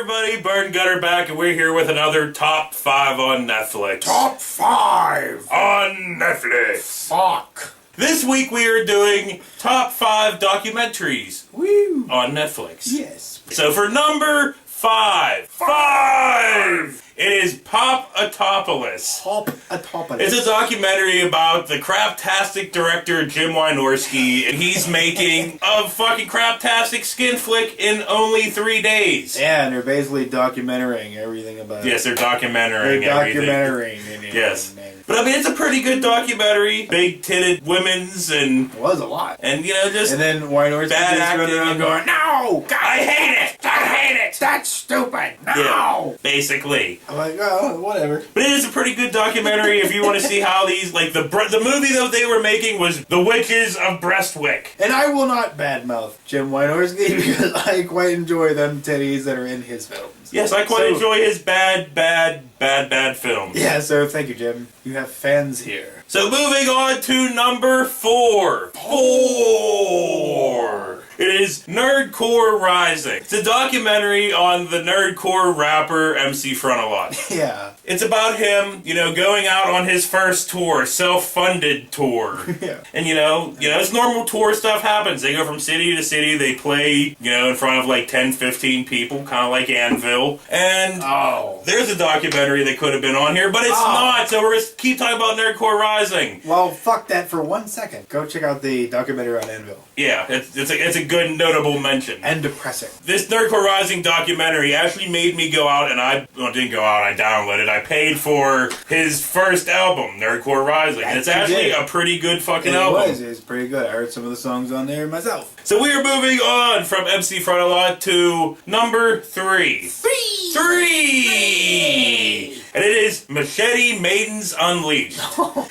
everybody, Bird and Gutter back, and we're here with another Top 5 on Netflix. Top 5! On Netflix! Fuck! This week we are doing Top 5 documentaries. Woo! On Netflix. Yes. So for number 5, it is Poppolis. Poppolis. It's a documentary about the craptastic director Jim Wynorski, and he's making a fucking craptastic skin flick in only 3 days. Yeah, and they're basically documenting everything about it. Yes, they're documenting everything. Yes. But I mean, it's a pretty good documentary. Big-titted women's and... It was a lot. And, you know, just... And then Wynorski bad just running acting around and going, no! God, I hate it! I hate it! That's stupid! No! Yeah, basically. I'm like, oh, whatever. But it is a pretty good documentary if you want to see how these, like, the movie that they were making was The Witches of Breastwick. And I will not badmouth Jim Wynorski because I quite enjoy them titties that are in his films. Yes, I quite enjoy his bad films. Yeah, so thank you, Jim. You have fans here. So moving on to number 4. It is Nerdcore Rising. It's a documentary on the Nerdcore rapper MC Frontalot. Yeah. It's about him, you know, going out on his first tour, self-funded tour. Yeah. And you know, it's normal tour stuff happens. They go from city to city, they play, you know, in front of like 10, 15 people, kind of like Anvil. And there's a documentary that could have been on here, but it's not, so we're going to keep talking about Nerdcore Rising. Well, fuck that for 1 second. Go check out the documentary on Anvil. Yeah, it's a good notable mention. And depressing. This Nerdcore Rising documentary actually made me go out, and I downloaded it. I paid for his first album, Nerdcore Rising. And it's actually a pretty good fucking album. It was pretty good. I heard some of the songs on there myself. So we are moving on from MC Frontalot to number 3. 3! And it is Machete, Maidens Unleashed.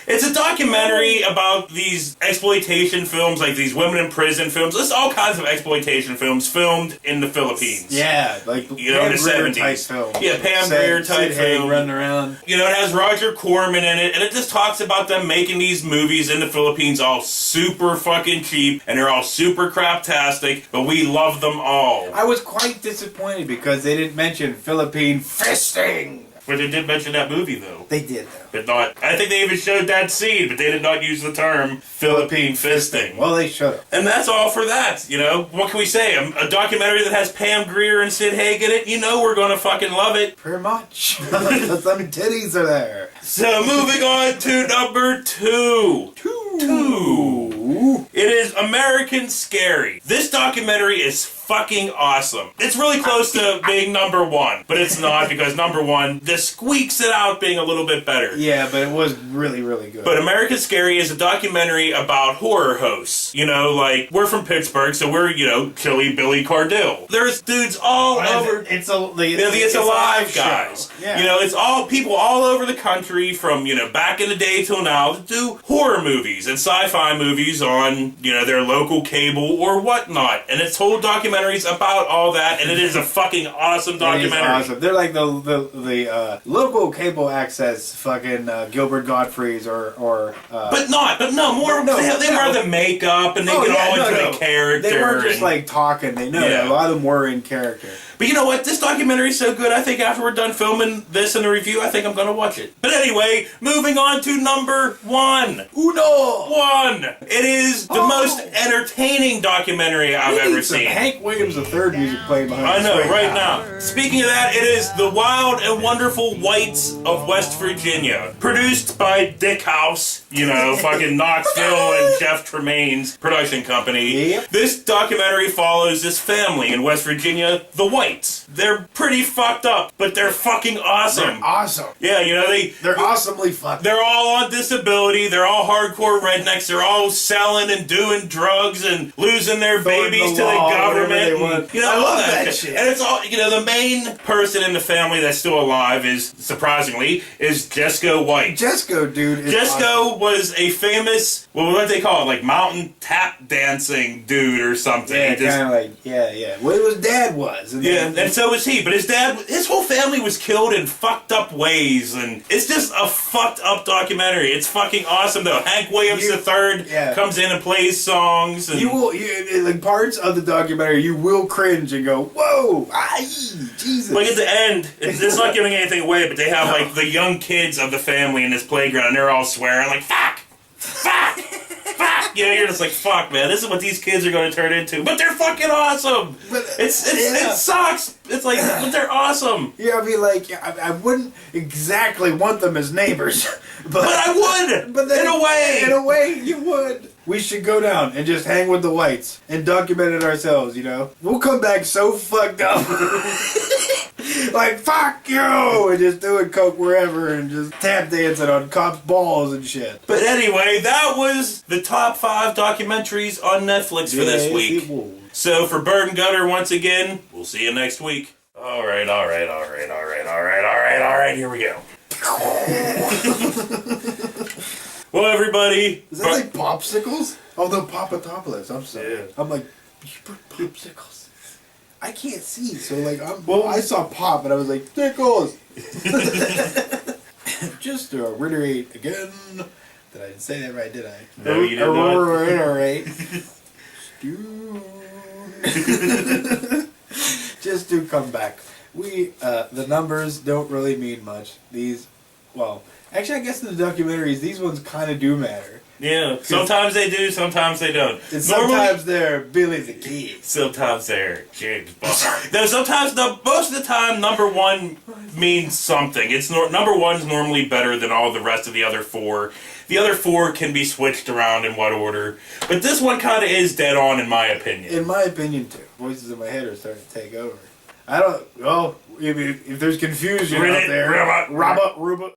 It's a documentary about these exploitation films, like these women in prison films. There's all kinds of exploitation films filmed in the Philippines. Yeah, like you know, in the 70s. Type film. Yeah, Pam Grier type film. Running around. You know, it has Roger Corman in it, and it just talks about them making these movies in the Philippines all super fucking cheap, and they're all super craptastic, but we love them all. I was quite disappointed because they didn't mention Philippine fisting. But they did mention that movie, though. They did, though. But not. I think they even showed that scene, but they did not use the term Philippine fisting. Well, they should have. And that's all for that, you know? What can we say? A documentary that has Pam Grier and Sid Haig in it, you know we're gonna fucking love it. Pretty much. Some titties are there. So, moving on to number 2. It is American Scary. This documentary is fucking awesome. It's really close to being number 1, but it's not because number 1 just squeaks it out being a little bit better. Yeah, but it was really, really good. But American Scary is a documentary about horror hosts. You know, like, we're from Pittsburgh, so we're, you know, Chili Billy Cardell. There's dudes all over. It's Alive guys. Yeah. You know, it's all people all over the country from, you know, back in the day till now that do horror movies and sci-fi movies on, you know, their local cable or whatnot. And it's whole documentaries about all that, and it is a fucking awesome documentary. It is awesome. They're like the local cable access fucking Gilbert Gottfried's or more. They wear the makeup and they get all into the character. They weren't just like talking. A lot of them were in character. But you know what? This documentary is so good, I think after we're done filming this and the review, I think I'm going to watch it. But anyway, moving on to number 1. It is the most entertaining documentary I've ever seen. Hank Williams III music playing behind us. I know, right now. Speaking of that, it is The Wild and Wonderful Whites of West Virginia. Produced by Dick House, you know, fucking Knoxville and Jeff Tremaine's production company. Yep. This documentary follows this family in West Virginia, the Whites. They're pretty fucked up, but they're fucking awesome. They're awesome. Yeah, you know, they're awesomely fucked. They're all on disability. They're all hardcore rednecks. They're all selling and doing drugs and losing their babies to the government. You know, I love that shit. And it's all, you know, the main person in the family that's still alive is, surprisingly, Jesco White. Jesco, dude. Jesco was a famous, what they call it, like mountain tap dancing dude or something. Yeah, kind of like, yeah. Well, his dad was. And so was he. But his whole family was killed in fucked up ways. And it's just a fucked up documentary. It's fucking awesome, though. Hank Williams III comes in and plays songs. And like parts of the documentary, you will cringe and go, whoa, Jesus. Like at the end, it's not giving anything away, but they have like the young kids of the family in this playground, and they're all swearing like, fuck! You know, you're just like, fuck, man, this is what these kids are going to turn into. But they're fucking awesome! It sucks! It's like, but they're awesome! Yeah, I mean, like, I wouldn't exactly want them as neighbors. But I would! But then, in a way, you would. We should go down and just hang with the whites and document it ourselves, you know? We'll come back so fucked up. Like, fuck you! And just doing coke wherever and just tap dancing on cops' balls and shit. But anyway, that was the top 5 documentaries on Netflix for this week. So for Bird and Gutter, once again, we'll see you next week. Alright, here we go. Well, everybody... Is that like popsicles? Oh, the Poppolis. I'm sorry. Yeah. I'm like, you put popsicles? I can't see, so like, I saw pop and I was like, tickles! Just to reiterate again, that I didn't say that right, did I? No, you did not. Reiterate. Just to come back. The numbers don't really mean much. Actually, I guess in the documentaries, these ones kind of do matter. Yeah, sometimes they do, sometimes they don't. And sometimes they're Billy the Kid. Sometimes they're James Bond. No, most of the time, number 1 means something. Number 1's normally better than all the rest of the other 4. The other 4 can be switched around in what order. But this one kind of is dead on, in my opinion. In my opinion, too. Voices in my head are starting to take over. If there's confusion out there, Robert.